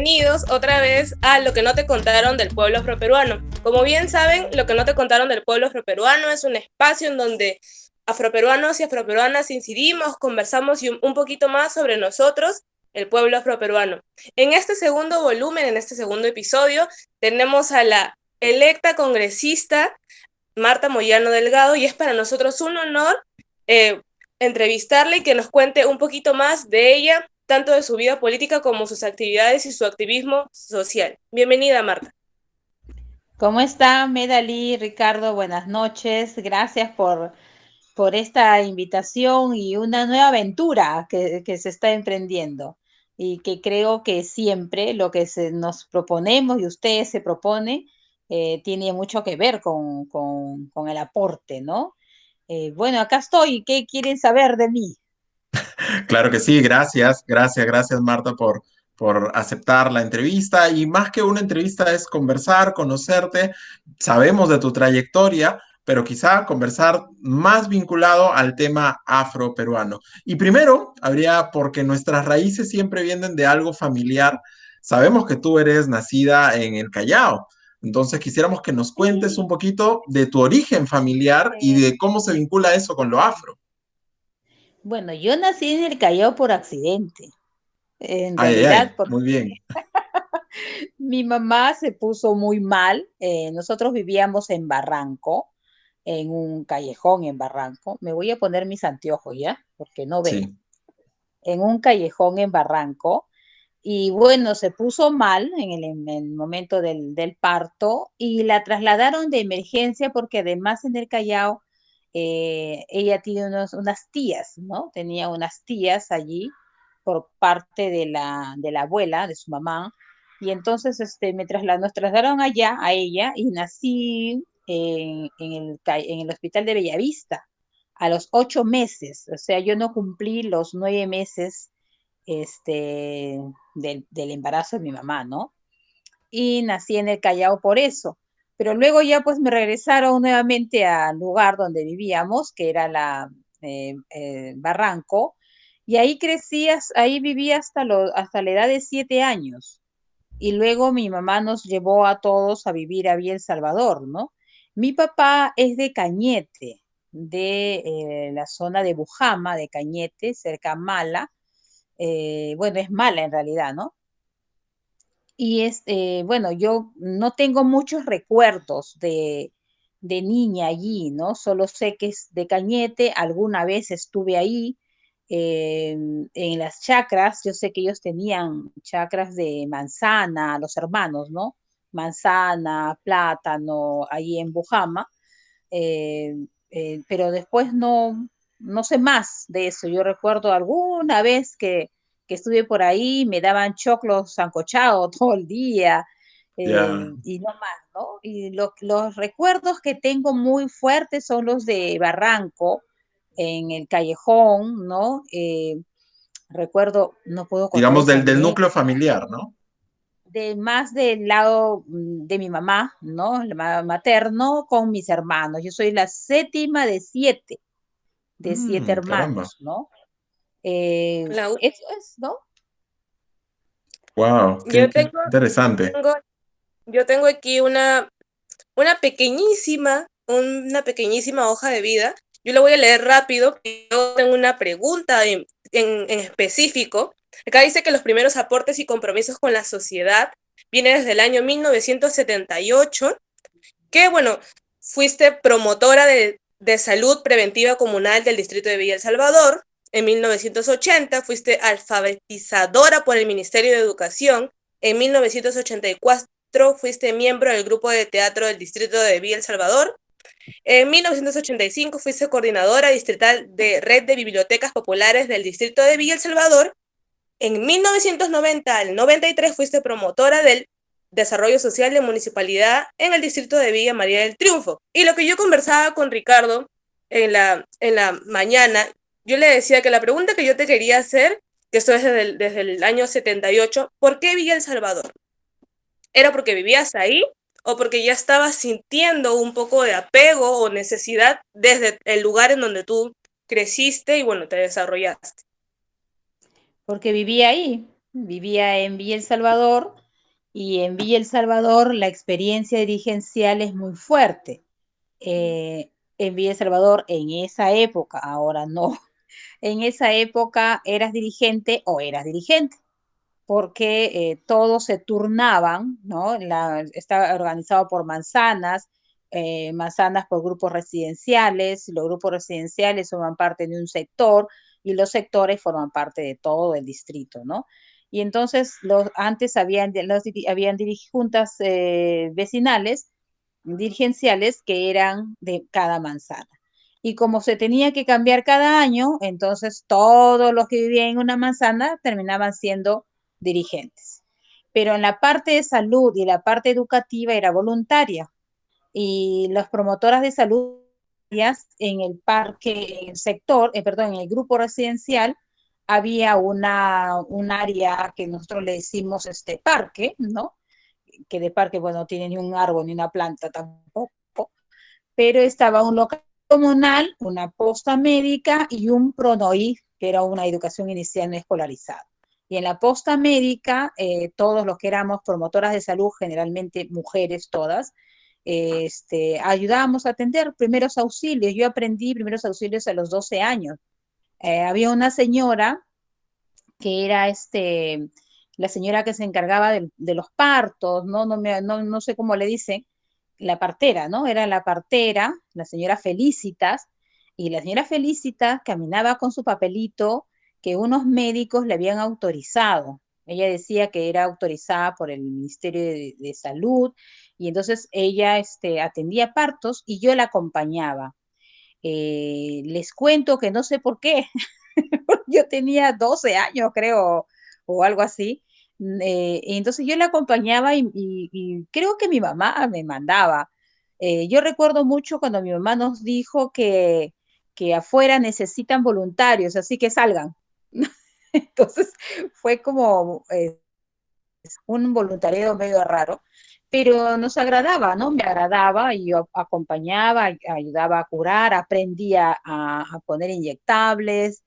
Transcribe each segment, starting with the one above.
bienvenidos otra vez a Lo que no te contaron del pueblo afroperuano. Como bien saben, Lo que no te contaron del pueblo afroperuano es un espacio en donde afroperuanos y afroperuanas incidimos, conversamos y un poquito más sobre nosotros, el pueblo afroperuano. En este segundo volumen, en este segundo episodio, tenemos a la electa congresista Marta Moyano Delgado, y es para nosotros un honor entrevistarla y que nos cuente un poquito más de ella, tanto de su vida política como sus actividades y su activismo social. Bienvenida, Marta. ¿Cómo está, Medalí, Ricardo? Buenas noches. Gracias por esta invitación y una nueva aventura que se está emprendiendo. Y que creo que siempre lo que nos proponemos y ustedes se propone tiene mucho que ver con el aporte, ¿no? Bueno, acá estoy. ¿Qué quieren saber de mí? Claro que sí, gracias Marta por aceptar la entrevista y más que una entrevista es conversar, conocerte, sabemos de tu trayectoria, pero quizá conversar más vinculado al tema afroperuano. Y primero habría, porque nuestras raíces siempre vienen de algo familiar, sabemos que tú eres nacida en el Callao. Entonces quisiéramos que nos cuentes Sí, un poquito de tu origen familiar y de cómo se vincula eso con lo afro. bueno, yo nací en el Callao por accidente. En Ay, ay, realidad, ay, porque muy bien. mi mamá se puso muy mal. Nosotros vivíamos en Barranco, en un callejón en Barranco. Me voy a poner mis anteojos ya, porque no veo. Sí. En un callejón en Barranco. Y bueno, se puso mal en el momento del parto y la trasladaron de emergencia porque además en el Callao ella tiene unas tías, ¿no? Tenía unas tías allí por parte de la abuela, de su mamá. Y entonces nos trasladaron allá a ella y nací en el hospital de Bellavista a los 8 meses. O sea, yo no cumplí los 9 meses este, del embarazo de mi mamá, ¿no? Y nací en el Callao por eso. Pero luego ya pues me regresaron nuevamente al lugar donde vivíamos, que era Barranco, y ahí crecí, ahí viví hasta la edad de 7 años. Y luego mi mamá nos llevó a todos a vivir a El Salvador, ¿no? Mi papá es de Cañete, de la zona de Bujama, de Cañete, cerca a Mala. Bueno, es Mala en realidad, ¿no? Y bueno, yo no tengo muchos recuerdos de niña allí, ¿no? Solo sé que es de Cañete, alguna vez estuve ahí en las chacras, yo sé que ellos tenían chacras de manzana, los hermanos, ¿no? Manzana, plátano, ahí en Bujama, eh, pero después no sé más de eso. Yo recuerdo alguna vez que estuve por ahí, me daban choclos sancochados todo el día Ya. y no más, ¿no? Y los recuerdos que tengo muy fuertes son los de Barranco, en el callejón, ¿no? Recuerdo, no puedo contar Digamos esa del anécdota, núcleo familiar, ¿no? más del lado de mi mamá, ¿no? Materno con mis hermanos. Yo soy la séptima de siete Caramba. hermanos, ¿no? La, Eso es, ¿no? Wow, yo qué tengo, interesante. tengo, yo tengo aquí una pequeñísima hoja de vida. Yo la voy a leer rápido, pero yo tengo una pregunta en específico. Acá dice que los primeros aportes y compromisos con la sociedad vienen desde el año 1978, que bueno, fuiste promotora de salud preventiva comunal del distrito de Villa El Salvador. En 1980 fuiste alfabetizadora por el Ministerio de Educación. En 1984 fuiste miembro del grupo de teatro del distrito de Villa El Salvador. En 1985 fuiste coordinadora distrital de Red de Bibliotecas Populares del distrito de Villa El Salvador. En 1990 al 93 fuiste promotora del desarrollo social de municipalidad en el distrito de Villa María del Triunfo. Y lo que yo conversaba con Ricardo en la mañana, yo le decía que la pregunta que yo te quería hacer, que esto es desde el año 78, ¿por qué Villa El Salvador? ¿Era porque vivías ahí o porque ya estabas sintiendo un poco de apego o necesidad desde el lugar en donde tú creciste y bueno, te desarrollaste? Porque vivía ahí. vivía en Villa El Salvador y en Villa El Salvador la experiencia dirigencial es muy fuerte. En Villa El Salvador en esa época, ahora no, en esa época eras dirigente o eras dirigente, porque todos se turnaban, ¿no? Estaba organizado por manzanas, manzanas por grupos residenciales, y los grupos residenciales forman parte de un sector y los sectores forman parte de todo el distrito, ¿no? Y entonces antes habían juntas vecinales, dirigenciales, que eran de cada manzana. Y como se tenía que cambiar cada año, entonces todos los que vivían en una manzana terminaban siendo dirigentes. Pero en la parte de salud y la parte educativa era voluntaria. Y las promotoras de salud en el parque, en el sector, perdón, en el grupo residencial, había un área que nosotros le decimos parque, ¿no? Que de parque, bueno, no tiene ni un árbol ni una planta tampoco, pero estaba un local comunal, una posta médica y un PRONOI, que era una educación inicial no escolarizada. Y en la posta médica, todos los que éramos promotoras de salud, generalmente mujeres todas, ayudábamos a atender primeros auxilios. Yo aprendí primeros auxilios a los 12 años. Había una señora que era la señora que se encargaba de los partos, ¿no? No sé cómo le dicen, la partera, ¿no? Era la partera, la señora Felicitas, y la señora Felicitas caminaba con su papelito que unos médicos le habían autorizado. Ella decía que era autorizada por el Ministerio de Salud, y entonces ella atendía partos y yo la acompañaba. Les cuento que no sé por qué, yo tenía 12 años, creo, o algo así. Y entonces yo la acompañaba y creo que mi mamá me mandaba. Yo recuerdo mucho cuando mi mamá nos dijo que afuera necesitan voluntarios, así que salgan. Entonces fue como un voluntariado medio raro, pero nos agradaba, ¿no? Me agradaba y yo acompañaba, ayudaba a curar, aprendía a poner inyectables,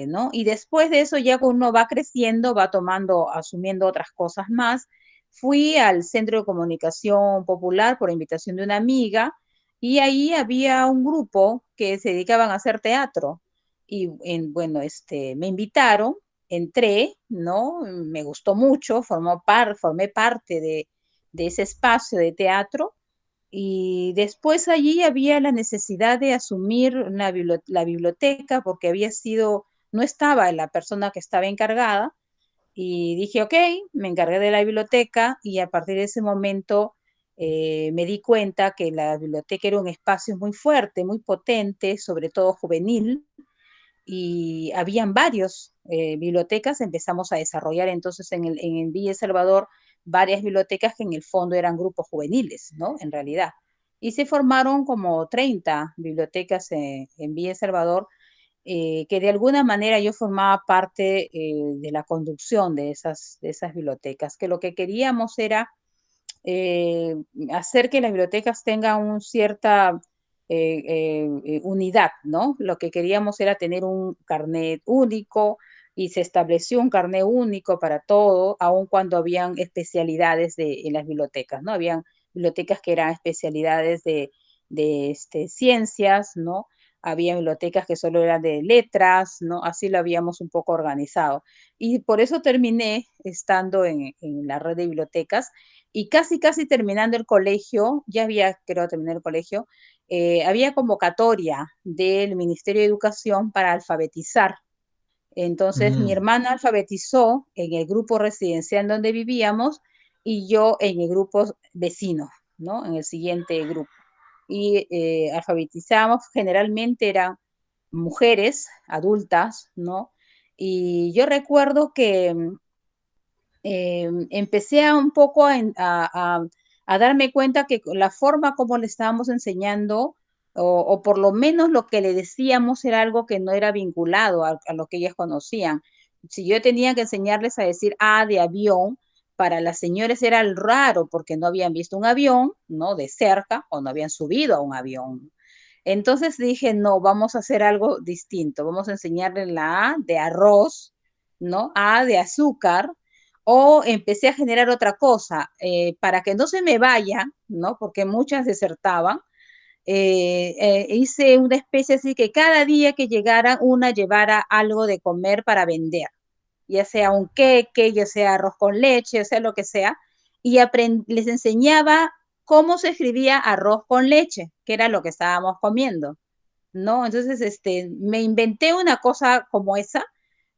¿no? Y después de eso, ya cuando uno va creciendo, va tomando, asumiendo otras cosas más. Fui al Centro de Comunicación Popular por invitación de una amiga y ahí había un grupo que se dedicaban a hacer teatro. Y bueno, me invitaron, entré, ¿no? Me gustó mucho, formé parte de ese espacio de teatro y después allí había la necesidad de asumir la biblioteca porque no estaba la persona que estaba encargada y dije, ok, me encargué de la biblioteca y a partir de ese momento me di cuenta que la biblioteca era un espacio muy fuerte, muy potente, sobre todo juvenil, y habían varios bibliotecas. Empezamos a desarrollar entonces en Villa El Salvador varias bibliotecas que en el fondo eran grupos juveniles, ¿no? En realidad. Y se formaron como 30 bibliotecas en Villa El Salvador, que de alguna manera yo formaba parte de la conducción de esas bibliotecas, que lo que queríamos era eh, hacer que las bibliotecas tengan una cierta unidad, ¿no? Lo que queríamos era tener un carnet único y se estableció un carnet único para todo, aun cuando habían especialidades en las bibliotecas, ¿no? Habían bibliotecas que eran especialidades de ciencias, ¿no? Había bibliotecas que solo eran de letras, ¿no? Así lo habíamos un poco organizado. Y por eso terminé estando en la red de bibliotecas y casi, casi terminando el colegio, ya había, creo, terminado el colegio, había convocatoria del Ministerio de Educación para alfabetizar. Entonces, mi Mm. hermana alfabetizó en el grupo residencial donde vivíamos y yo en el grupo vecino, ¿no? En el siguiente grupo. Y alfabetizamos, generalmente eran mujeres adultas, ¿no? Y yo recuerdo que empecé un poco a darme cuenta que la forma como le estábamos enseñando, o por lo menos lo que le decíamos, era algo que no era vinculado a lo que ellas conocían. Si yo tenía que enseñarles a decir A de avión, para las señores era raro porque no habían visto un avión, ¿no? De cerca o no habían subido a un avión. Entonces dije, no, vamos a hacer algo distinto. Vamos a enseñarle la A de arroz, ¿no? A de azúcar, o empecé a generar otra cosa, para que no se me vaya, ¿no? Porque muchas desertaban. Hice una especie así que cada día que llegara una llevara algo de comer para vender, ya sea un queque, ya sea arroz con leche, o sea lo que sea, y les enseñaba cómo se escribía arroz con leche, que era lo que estábamos comiendo, ¿no? Entonces, me inventé una cosa como esa,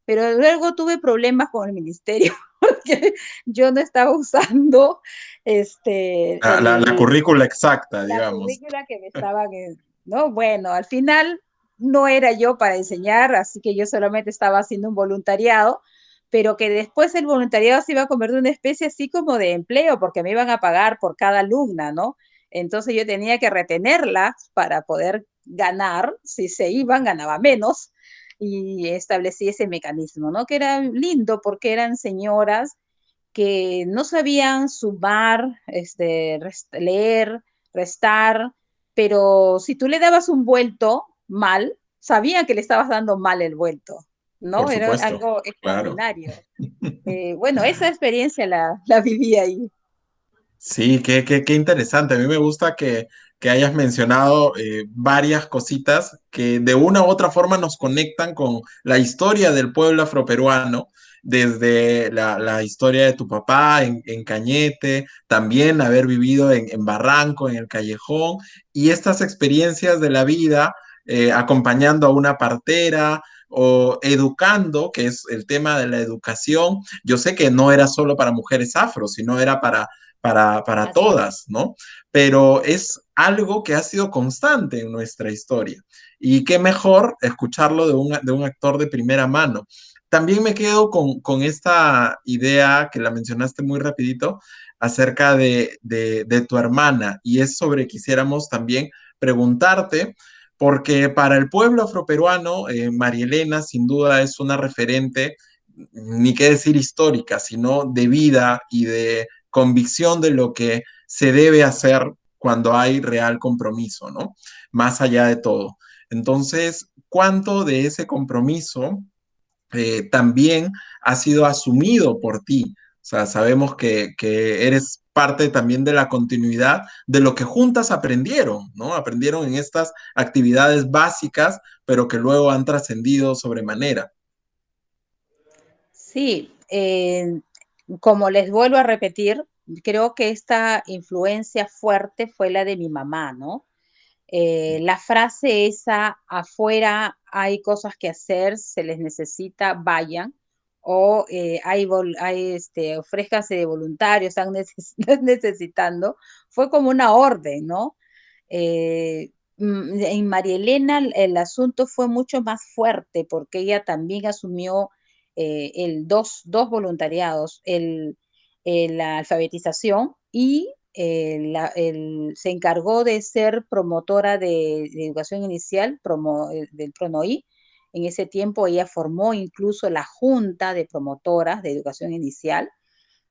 pero luego tuve problemas con el ministerio porque yo no estaba usando La currícula exacta, la digamos. currícula que me estaba, ¿no? Bueno, al final no era yo para enseñar, así que yo solamente estaba haciendo un voluntariado, pero que después el voluntariado se iba a convertir en una especie así como de empleo, porque me iban a pagar por cada alumna, ¿no? Entonces yo tenía que retenerlas para poder ganar, si se iban, ganaba menos, y establecí ese mecanismo, ¿no? Que era lindo porque eran señoras que no sabían sumar, leer, restar, pero si tú le dabas un vuelto mal, sabían que le estabas dando mal el vuelto, Por ¿no? Era supuesto, algo claro. extraordinario. Bueno, esa experiencia la viví ahí. Sí, qué interesante. A mí me gusta que hayas mencionado varias cositas que de una u otra forma nos conectan con la historia del pueblo afroperuano, desde la historia de tu papá en Cañete, también haber vivido en Barranco, en el Callejón, y estas experiencias de la vida acompañando a una partera o educando, que es el tema de la educación. Yo sé que no era solo para mujeres afro, sino era para Así es. todas, ¿no? Pero es algo que ha sido constante en nuestra historia. Y qué mejor escucharlo de un actor de primera mano. También me quedo con esta idea que la mencionaste muy rapidito acerca de tu hermana y es sobre, quisiéramos también preguntarte, porque para el pueblo afroperuano, María Elena sin duda es una referente, ni qué decir histórica, sino de vida y de convicción de lo que se debe hacer cuando hay real compromiso, ¿no? Más allá de todo. Entonces, ¿cuánto de ese compromiso también ha sido asumido por ti? O sea, sabemos que eres parte también de la continuidad de lo que juntas aprendieron, ¿no? Aprendieron en estas actividades básicas, pero que luego han trascendido sobremanera. Sí, como les vuelvo a repetir, creo que esta influencia fuerte fue la de mi mamá, ¿no? La frase esa, afuera hay cosas que hacer, se les necesita, vayan, o ofrézcanse de voluntarios, están necesitando, fue como una orden, ¿no? En María Elena el asunto fue mucho más fuerte porque ella también asumió dos voluntariados, la alfabetización y se encargó de ser promotora de educación inicial del PRONOI. En ese tiempo ella formó incluso la junta de promotoras de educación inicial,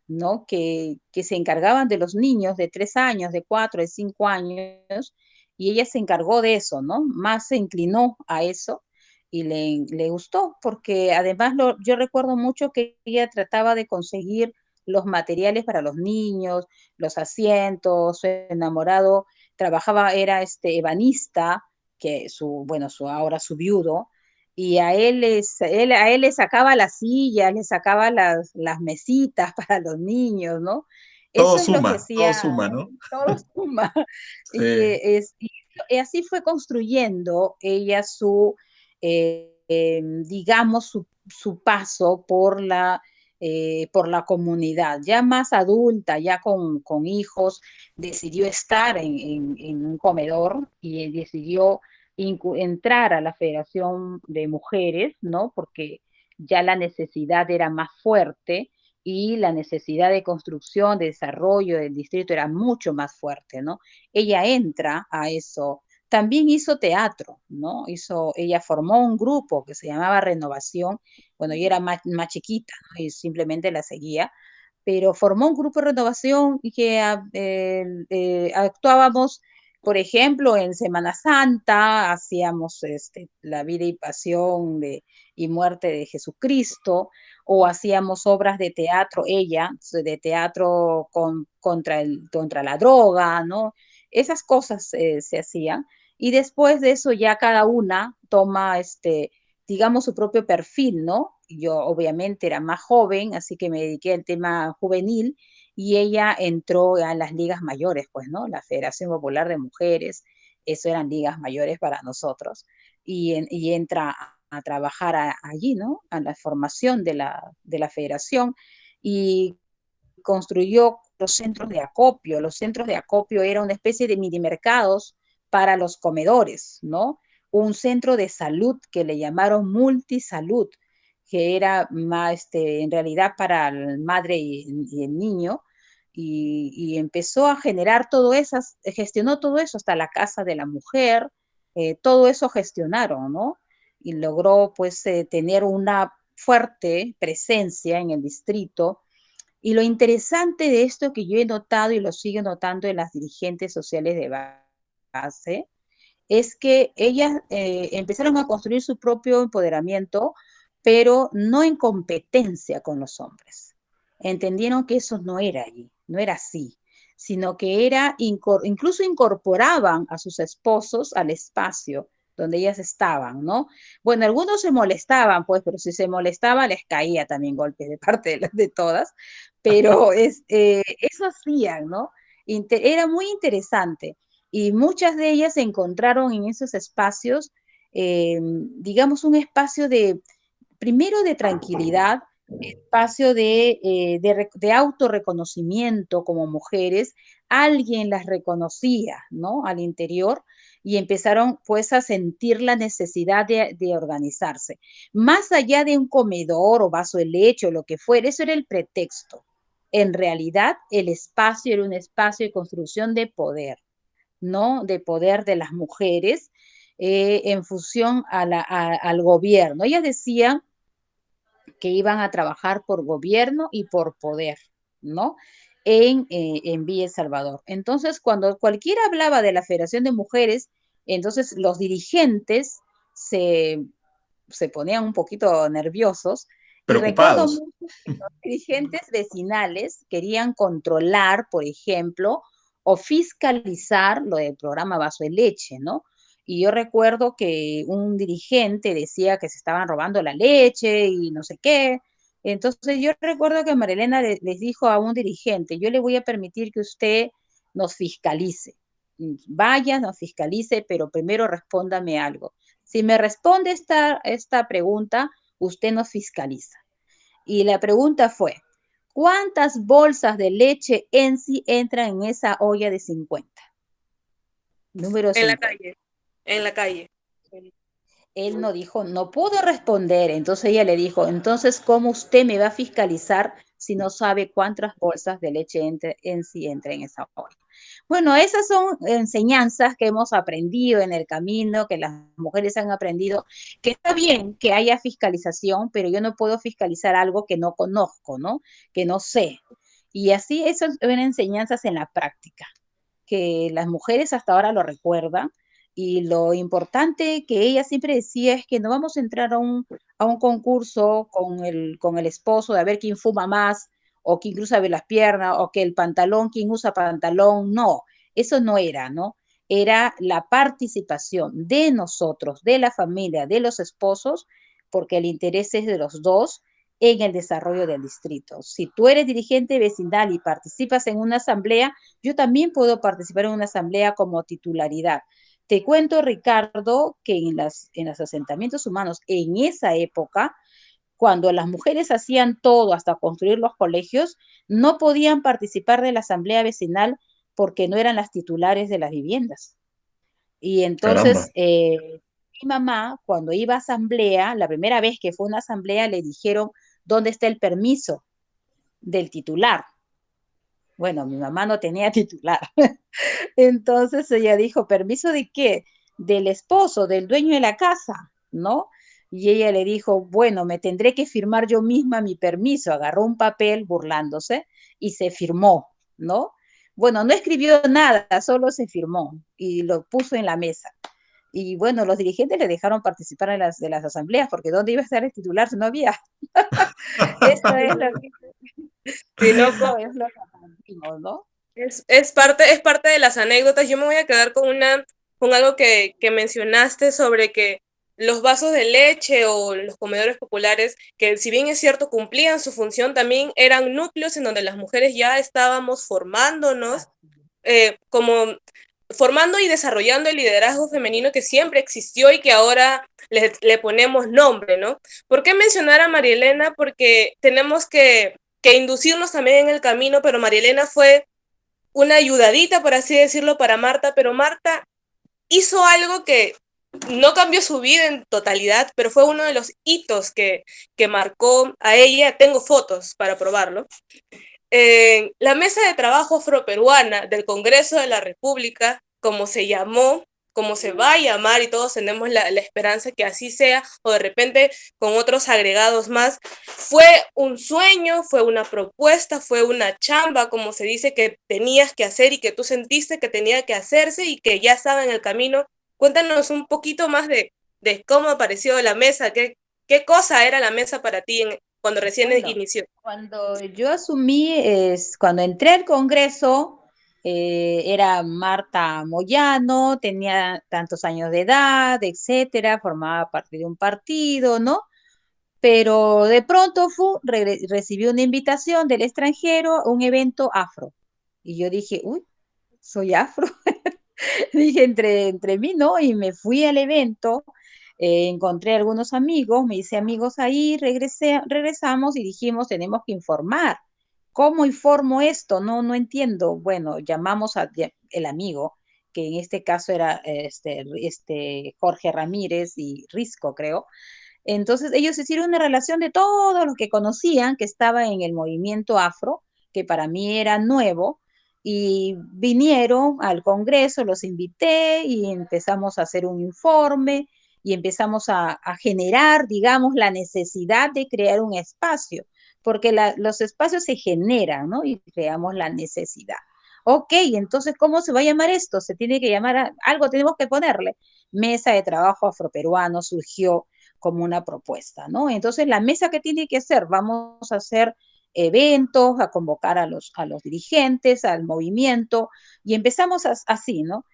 ¿no? Que se encargaban de los niños de 3 años, de 4, de 5 años, y ella se encargó de eso, ¿no? Más se inclinó a eso y le gustó, porque además yo recuerdo mucho que ella trataba de conseguir los materiales para los niños, los asientos, su enamorado trabajaba, era ebanista, que ahora su viudo, y a él le sacaba las sillas, le sacaba las mesitas para los niños, ¿no? Eso es lo que Todo hacía, suma, ¿no? todo suma. Y, Sí. y así fue construyendo ella digamos, su paso por la comunidad. Ya más adulta, ya con hijos, decidió estar en un comedor y decidió entrar a la Federación de Mujeres, ¿no? Porque ya la necesidad era más fuerte y la necesidad de construcción, de desarrollo del distrito era mucho más fuerte, ¿no? Ella entra a eso. También hizo teatro, ¿no? Ella formó un grupo que se llamaba Renovación. Bueno, yo era más chiquita, ¿no? Y simplemente la seguía, pero formó un grupo de renovación y que actuábamos por ejemplo, en Semana Santa hacíamos la vida y pasión y muerte de Jesucristo, o hacíamos obras de teatro, de teatro contra la droga, ¿no? Esas cosas se hacían. Y después de eso ya cada una toma, digamos, su propio perfil, ¿no? Yo obviamente era más joven, así que me dediqué al tema juvenil y ella entró a las ligas mayores, pues, ¿no? La Federación Popular de Mujeres, eso eran ligas mayores para nosotros, y entra a trabajar allí, ¿no? A la formación de la federación y construyó los centros de acopio. Los centros de acopio eran una especie de mini mercados para los comedores, ¿no? Un centro de salud que le llamaron multisalud, que era más, en realidad para la madre y el niño, y empezó a generar todo eso, gestionó todo eso, hasta la casa de la mujer, todo eso gestionaron, ¿no? Y logró pues tener una fuerte presencia en el distrito. Y lo interesante de esto que yo he notado y lo sigo notando en las dirigentes sociales de base, es que ellas empezaron a construir su propio empoderamiento, pero no en competencia con los hombres. Entendieron que eso no era allí, no era así, sino que era, incluso incorporaban a sus esposos al espacio donde ellas estaban, ¿no? Bueno, algunos se molestaban, pues, pero si se molestaba les caía también golpes de parte de todas, pero eso hacían, ¿no? Era muy interesante y muchas de ellas encontraron en esos espacios, digamos, un espacio primero de tranquilidad, espacio de autorreconocimiento como mujeres, alguien las reconocía, ¿no? Al interior y empezaron pues a sentir la necesidad de organizarse. Más allá de un comedor o vaso de leche o lo que fuera, eso era el pretexto. En realidad, el espacio era un espacio de construcción de poder, ¿no? De poder de las mujeres en función al gobierno. Ellas decían que iban a trabajar por gobierno y por poder, ¿no? En Villa El Salvador. Entonces, cuando cualquiera hablaba de la Federación de Mujeres, entonces los dirigentes se, se ponían un poquito nerviosos y recuerdo Preocupados. mucho que los dirigentes vecinales querían controlar, por ejemplo, o fiscalizar lo del programa Vaso de Leche, ¿no? Y yo recuerdo que un dirigente decía que se estaban robando la leche y no sé qué. Entonces yo recuerdo que Marilena les dijo a un dirigente, yo le voy a permitir que usted nos fiscalice. Vaya, nos fiscalice, pero primero respóndame algo. Si me responde esta pregunta, usted nos fiscaliza. Y la pregunta fue, ¿cuántas bolsas de leche en sí entran en esa olla de 50? Número En la 50. calle, en la calle. Él no dijo, no pudo responder. Entonces ella le dijo, entonces, ¿cómo usted me va a fiscalizar si no sabe cuántas bolsas de leche en sí entra en esa olla? Bueno, esas son enseñanzas que hemos aprendido en el camino, que las mujeres han aprendido, que está bien que haya fiscalización, pero yo no puedo fiscalizar algo que no conozco, ¿no? Que no sé. Y así, esas son enseñanzas en la práctica, que las mujeres hasta ahora lo recuerdan. Y lo importante que ella siempre decía es que no vamos a entrar a un concurso con el esposo de a ver quién fuma más, o quién cruza las piernas, o que el pantalón, quién usa pantalón. No, eso no era, ¿no? Era la participación de nosotros, de la familia, de los esposos, porque el interés es de los dos en el desarrollo del distrito. Si tú eres dirigente vecinal y participas en una asamblea, yo también puedo participar en una asamblea como titularidad. Te cuento, Ricardo, que en los asentamientos humanos en esa época, cuando las mujeres hacían todo hasta construir los colegios, no podían participar de la asamblea vecinal porque no eran las titulares de las viviendas. Y Caramba. entonces, mi mamá, cuando iba a asamblea, la primera vez que fue a una asamblea, le dijeron, ¿dónde está el permiso del titular? Bueno, mi mamá no tenía titular. Entonces ella dijo, ¿permiso de qué? Del esposo, del dueño de la casa, ¿no? Y ella le dijo, bueno, me tendré que firmar yo misma mi permiso. Agarró un papel burlándose y se firmó, ¿no? Bueno, no escribió nada, solo se firmó y lo puso en la mesa. Y bueno, los dirigentes le dejaron participar en de las asambleas, porque ¿dónde iba a estar el titular si no había? Eso es lo que, Si no, eso es lo que aprendimos, ¿no? es parte de las anécdotas. Yo me voy a quedar con algo que mencionaste sobre que los vasos de leche o los comedores populares, que si bien es cierto cumplían su función, también eran núcleos en donde las mujeres ya estábamos formándonos, como formando y desarrollando el liderazgo femenino que siempre existió y que ahora le ponemos nombre, ¿no? ¿Por qué mencionar a María Elena? Porque tenemos que inducirnos también en el camino, pero María Elena fue una ayudadita, por así decirlo, para Marta, pero Marta hizo algo que no cambió su vida en totalidad, pero fue uno de los hitos que marcó a ella. Tengo fotos para probarlo. La mesa de trabajo afroperuana del Congreso de la República, como se llamó, como se va a llamar, y todos tenemos la esperanza que así sea, o de repente con otros agregados más, fue un sueño, fue una propuesta, fue una chamba, como se dice, que tenías que hacer y que tú sentiste que tenía que hacerse y que ya estaba en el camino. Cuéntanos un poquito más de cómo apareció la mesa, qué cosa era la mesa para ti cuando recién Bueno, inició. cuando yo asumí, cuando entré al Congreso, era Marta Moyano, tenía tantos años de edad, etcétera, formaba parte de un partido, ¿no? Pero de pronto recibí una invitación del extranjero a un evento afro. Y yo dije, uy, soy afro. Dije, entre mí, ¿no? Y me fui al evento, encontré algunos amigos, me hice amigos ahí, regresamos y dijimos, tenemos que informar. ¿Cómo informo esto? No, no entiendo. Bueno, llamamos a el amigo, que en este caso era Jorge Ramírez y Risco, creo. Entonces ellos hicieron una relación de todos los que conocían que estaba en el movimiento afro, que para mí era nuevo, y vinieron al Congreso, los invité y empezamos a hacer un informe y empezamos a generar, digamos, la necesidad de crear un espacio, porque los espacios se generan, ¿no? Y creamos la necesidad. Ok, entonces, ¿cómo se va a llamar esto? Se tiene que llamar, algo tenemos que ponerle. Mesa de Trabajo Afroperuano surgió como una propuesta, ¿no? Entonces, la mesa que tiene que hacer, vamos a hacer eventos, a convocar a los dirigentes, al movimiento, y empezamos así, ¿no?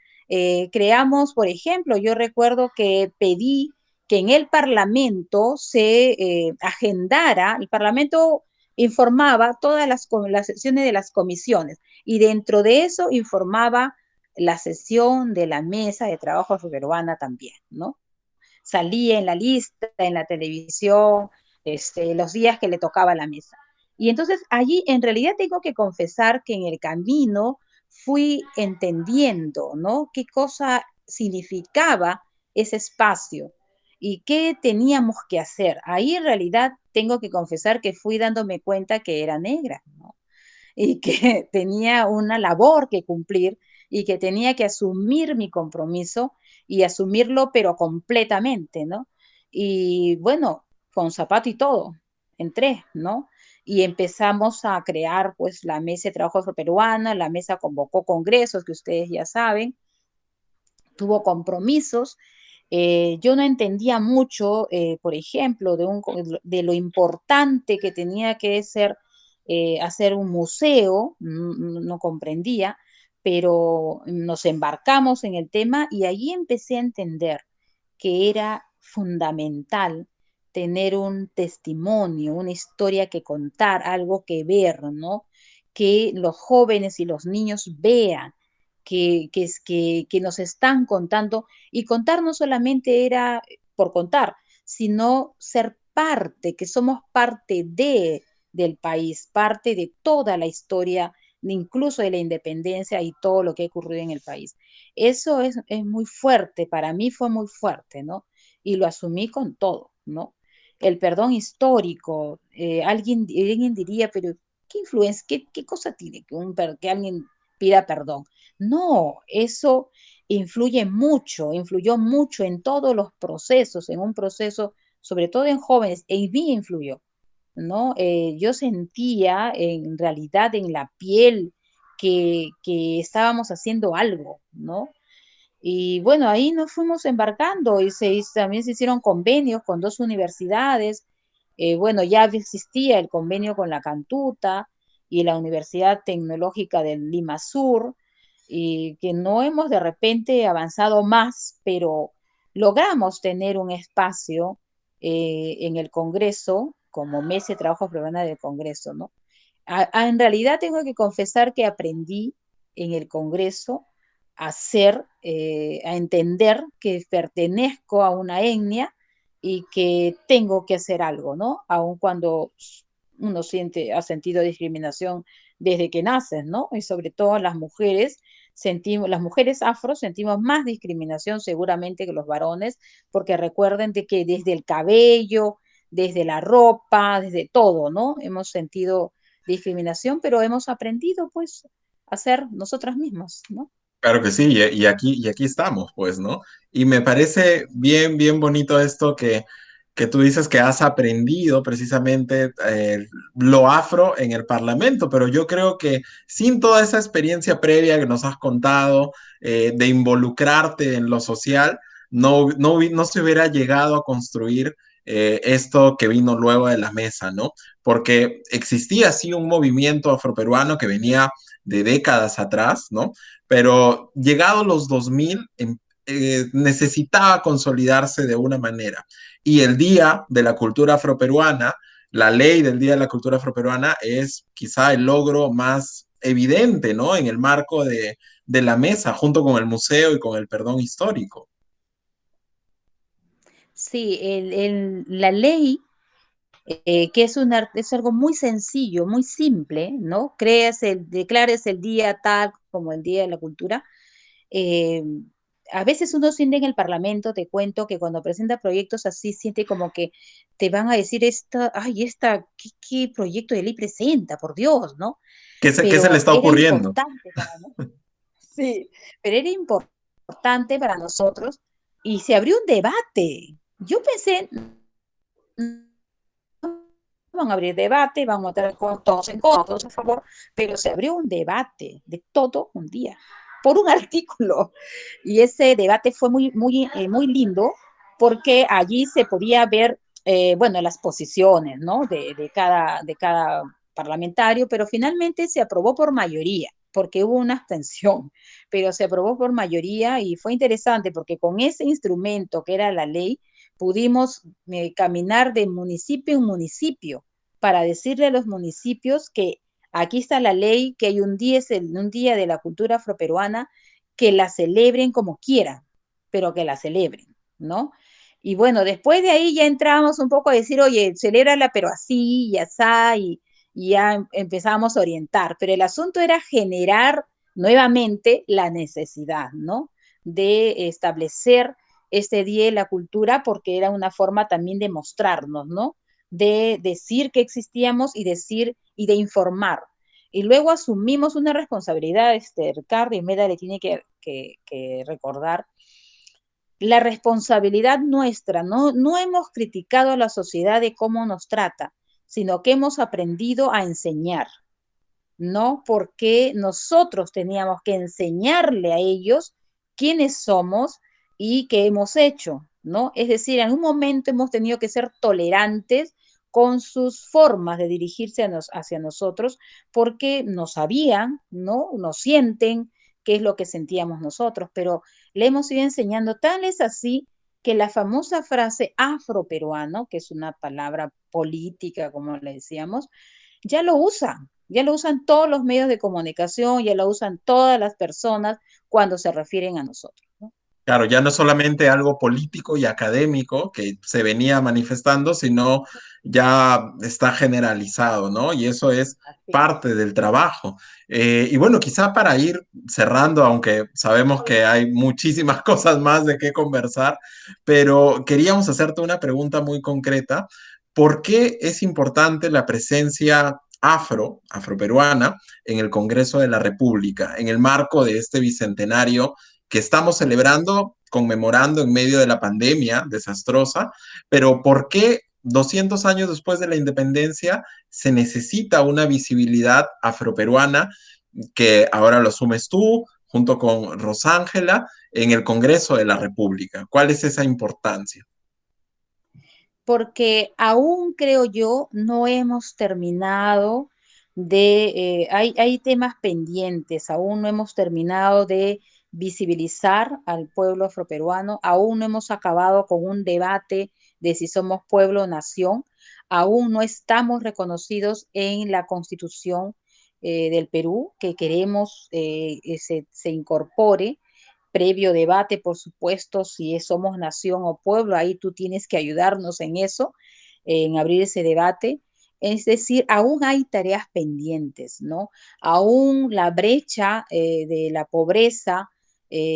Creamos, por ejemplo, yo recuerdo que pedí que en el Parlamento se agendara, el Parlamento informaba todas las sesiones de las comisiones y dentro de eso informaba la sesión de la mesa de trabajo afroperuana también, ¿no? Salía en la lista, en la televisión, los días que le tocaba la mesa. Y entonces allí en realidad tengo que confesar que en el camino fui entendiendo, ¿no? Qué cosa significaba ese espacio y qué teníamos que hacer. Ahí en realidad tengo que confesar que fui dándome cuenta que era negra, ¿no? Y que tenía una labor que cumplir y que tenía que asumir mi compromiso y asumirlo, pero completamente, ¿no? Y bueno, con zapato y todo, entré, ¿no? Y empezamos a crear, pues, la mesa de trabajo afroperuana, la mesa convocó congresos, que ustedes ya saben, tuvo compromisos. Yo no entendía mucho, por ejemplo, de lo importante que tenía que ser hacer un museo, no comprendía, pero nos embarcamos en el tema y allí empecé a entender que era fundamental tener un testimonio, una historia que contar, algo que ver, ¿no? Que los jóvenes y los niños vean que nos están contando, y contar no solamente era por contar, sino ser parte, que somos parte del país, parte de toda la historia, incluso de la independencia y todo lo que ha ocurrido en el país. Eso es muy fuerte, para mí fue muy fuerte, ¿no? Y lo asumí con todo, ¿no? El perdón histórico, alguien diría, pero ¿qué influencia, qué cosa tiene que alguien pida perdón? No, eso influyó mucho en todos los procesos, en un proceso, sobre todo en jóvenes, en mí influyó, ¿no? Yo sentía en realidad en la piel que estábamos haciendo algo, ¿no? Y bueno, ahí nos fuimos embarcando y también se hicieron convenios con dos universidades. Bueno, ya existía el convenio con la Cantuta y la Universidad Tecnológica del Lima Sur, y que no hemos de repente avanzado más, pero logramos tener un espacio en el Congreso, como Mesa de Trabajo Peruana del Congreso, ¿no? En realidad tengo que confesar que aprendí en el Congreso a entender que pertenezco a una etnia y que tengo que hacer algo, ¿no? Aun cuando uno ha sentido discriminación desde que naces, ¿no? Y sobre todo las mujeres afro sentimos más discriminación seguramente que los varones, porque recuerden de que desde el cabello, desde la ropa, desde todo, ¿no? Hemos sentido discriminación, pero hemos aprendido pues a ser nosotras mismas, ¿no? Claro que sí, y aquí estamos, pues, ¿no? Y me parece bien, bien bonito esto que tú dices que has aprendido precisamente lo afro en el Parlamento, pero yo creo que sin toda esa experiencia previa que nos has contado, de involucrarte en lo social, no se hubiera llegado a construir esto que vino luego de la mesa, ¿no? Porque existía así un movimiento afroperuano que venía de décadas atrás, ¿no? Pero llegados los 2000 necesitaba consolidarse de una manera. Y el Día de la Cultura Afroperuana, la ley del Día de la Cultura Afroperuana es quizá el logro más evidente, ¿no? En el marco de la mesa, junto con el museo y con el perdón histórico. Sí, la ley, que es algo muy sencillo, muy simple, ¿no? Declares el día tal como el Día de la Cultura. eh, a veces uno siente en el Parlamento, te cuento, que cuando presenta proyectos así, siente como que te van a decir ¿qué proyecto de ley presenta? Por Dios, ¿no? Qué se le Pero está era ocurriendo? importante para nosotros. Sí, pero era importante para nosotros y se abrió un debate. Yo pensé, van a abrir debate, vamos a estar todos en contra, todos a favor, pero se abrió un debate de todo un día por un artículo. Y ese debate fue muy lindo porque allí se podía ver, bueno, las posiciones, ¿no? De cada parlamentario, pero finalmente se aprobó por mayoría porque hubo una abstención, pero se aprobó por mayoría y fue interesante porque con ese instrumento que era la ley, pudimos caminar de municipio en municipio para decirle a los municipios que aquí está la ley, que hay un día de la cultura afroperuana, que la celebren como quieran, pero que la celebren, ¿no? Y bueno, después de ahí ya entramos un poco a decir, oye, celébrala, pero así y así, y ya empezamos a orientar. Pero el asunto era generar nuevamente la necesidad, ¿no? De establecer este Día de la Cultura porque era una forma también de mostrarnos, ¿no? De decir que existíamos y decir y de informar. Y luego asumimos una responsabilidad, Ricardo, y Meda le tiene que recordar la responsabilidad nuestra. No hemos criticado a la sociedad de cómo nos trata, sino que hemos aprendido a enseñar, ¿no? Porque nosotros teníamos que enseñarle a ellos quiénes somos y qué hemos hecho, ¿no? Es decir, en un momento hemos tenido que ser tolerantes con sus formas de dirigirse hacia nosotros, porque nos sabían, ¿no? Nos sienten qué es lo que sentíamos nosotros, pero le hemos ido enseñando. Tal es así que la famosa frase afroperuano, que es una palabra política, como le decíamos, ya lo usan todos los medios de comunicación, ya lo usan todas las personas cuando se refieren a nosotros, ¿no? Claro, ya no es solamente algo político y académico que se venía manifestando, sino ya está generalizado, ¿no? Y eso es Así es. parte del trabajo. Y bueno, quizá para ir cerrando, aunque sabemos que hay muchísimas cosas más de qué conversar, pero queríamos hacerte una pregunta muy concreta. ¿Por qué es importante la presencia afroperuana, en el Congreso de la República, en el marco de este bicentenario que estamos celebrando, conmemorando en medio de la pandemia desastrosa, pero ¿por qué 200 años después de la independencia se necesita una visibilidad afroperuana que ahora lo asumes tú junto con Rosángela en el Congreso de la República? ¿Cuál es esa importancia? Porque aún creo yo no hemos terminado hay temas pendientes, aún no hemos terminado de visibilizar al pueblo afroperuano, aún no hemos acabado con un debate de si somos pueblo o nación, aún no estamos reconocidos en la Constitución del Perú, que queremos se incorpore previo debate, por supuesto, si somos nación o pueblo, ahí tú tienes que ayudarnos en eso, en abrir ese debate. Es decir, aún hay tareas pendientes, ¿no? Aún la brecha de la pobreza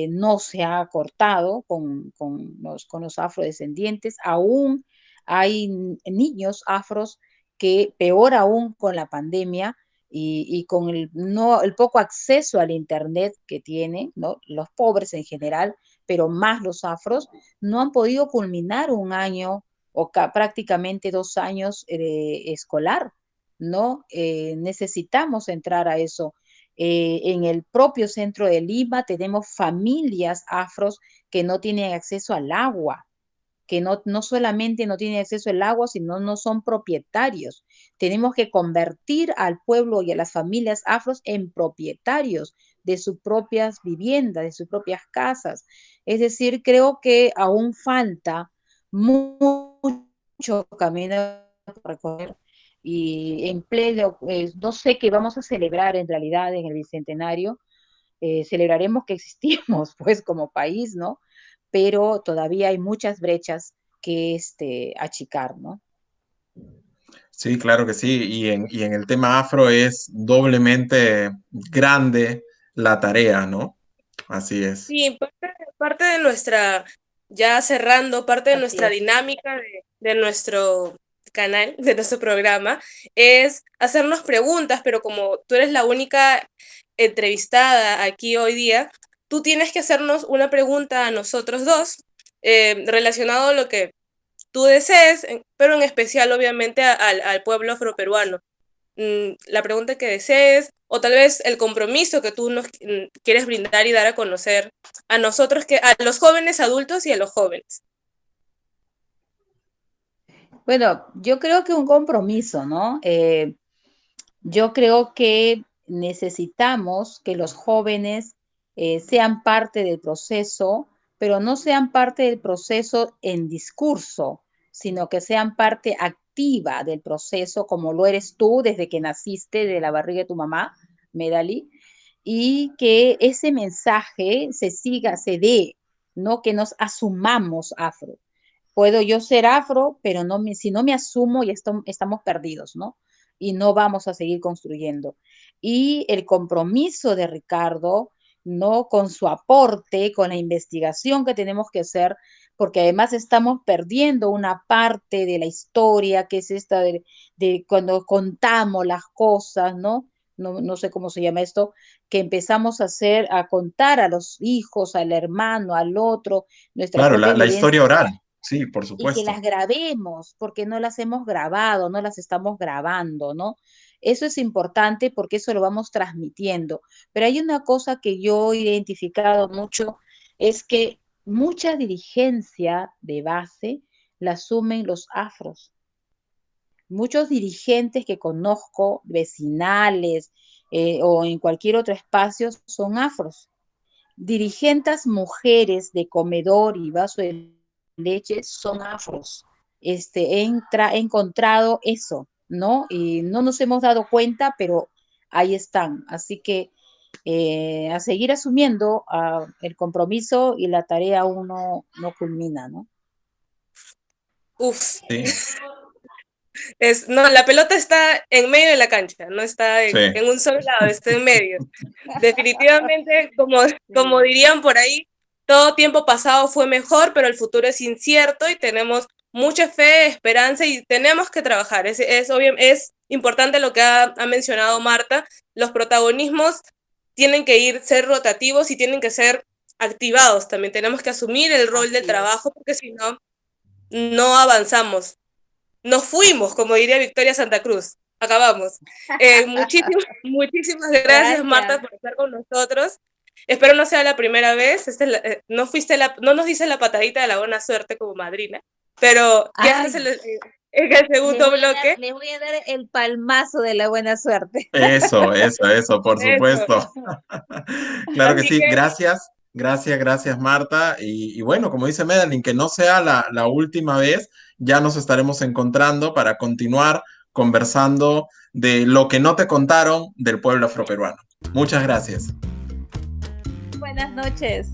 no se ha cortado con los afrodescendientes, aún hay niños afros que, peor aún con la pandemia, y con el poco acceso al Internet que tienen, ¿no? Los pobres en general, pero más los afros, no han podido culminar un año o prácticamente 2 años escolar, ¿no? Necesitamos entrar a eso. En el propio centro de Lima tenemos familias afros que no tienen acceso al agua, que no solamente no tienen acceso al agua, sino no son propietarios. Tenemos que convertir al pueblo y a las familias afros en propietarios de sus propias viviendas, de sus propias casas. Es decir, creo que aún falta mucho camino por recorrer y en pleno, no sé qué vamos a celebrar en realidad en el Bicentenario, celebraremos que existimos pues como país, ¿no? Pero todavía hay muchas brechas que achicar, ¿no? Sí, claro que sí. Y en el tema afro es doblemente grande la tarea, ¿no? Así es. Sí, parte de nuestra, ya cerrando, parte de Así nuestra es. dinámica de nuestro canal, de nuestro programa, es hacernos preguntas, pero como tú eres la única entrevistada aquí hoy día, tú tienes que hacernos una pregunta a nosotros dos, relacionado a lo que tú desees, pero en especial obviamente al pueblo afroperuano. La pregunta que desees, o tal vez el compromiso que tú nos quieres brindar y dar a conocer a nosotros, a los jóvenes adultos y a los jóvenes. Bueno, yo creo que un compromiso, ¿no? Yo creo que necesitamos que los jóvenes sean parte del proceso, pero no sean parte del proceso en discurso, sino que sean parte activa del proceso, como lo eres tú desde que naciste de la barriga de tu mamá, Medali, y que ese mensaje se siga, se dé, no que nos asumamos afro. Puedo yo ser afro, pero si no me asumo, ya estamos perdidos, ¿no? Y no vamos a seguir construyendo. Y el compromiso de Ricardo, ¿no? Con su aporte, con la investigación que tenemos que hacer, porque además estamos perdiendo una parte de la historia, que es esta de cuando contamos las cosas, ¿no? No sé cómo se llama esto, que empezamos a hacer, a contar a los hijos, al hermano, al otro, nuestra Claro, propia la vivencia historia oral. Sí, por y que las supuesto. grabemos, porque no las hemos grabado, no las estamos grabando, ¿no? Eso es importante porque eso lo vamos transmitiendo. Pero hay una cosa que yo he identificado mucho, es que mucha dirigencia de base la asumen los afros. Muchos dirigentes que conozco, vecinales o en cualquier otro espacio, son afros. Dirigentes mujeres de comedor y vaso de leche son afros. He encontrado eso, ¿no? Y no nos hemos dado cuenta, pero ahí están. Así que a seguir asumiendo el compromiso y la tarea aún no culmina, ¿no? Uf, Sí, no, la pelota está en medio de la cancha, no está sí. en un solo lado, está en medio. Definitivamente, como Sí, dirían por ahí, todo tiempo pasado fue mejor, pero el futuro es incierto y tenemos mucha fe, esperanza y tenemos que trabajar. Es importante lo que ha mencionado Marta. Los protagonismos tienen que ser rotativos y tienen que ser activados. También tenemos que asumir el rol del así es. trabajo porque si no, no avanzamos. Nos fuimos, como diría Victoria Santa Cruz. acabamos. Muchísimas gracias, Marta, por estar con nosotros. Espero no sea la primera vez. No nos dice la patadita de la buena suerte como madrina, pero ya es en el segundo bloque. Les voy a dar el palmazo de la buena suerte. Eso, por supuesto. Eso. Claro que sí, gracias Marta. Y bueno, como dice Medellín, que no sea la última vez, ya nos estaremos encontrando para continuar conversando de lo que no te contaron del pueblo afroperuano. Muchas gracias. Buenas noches.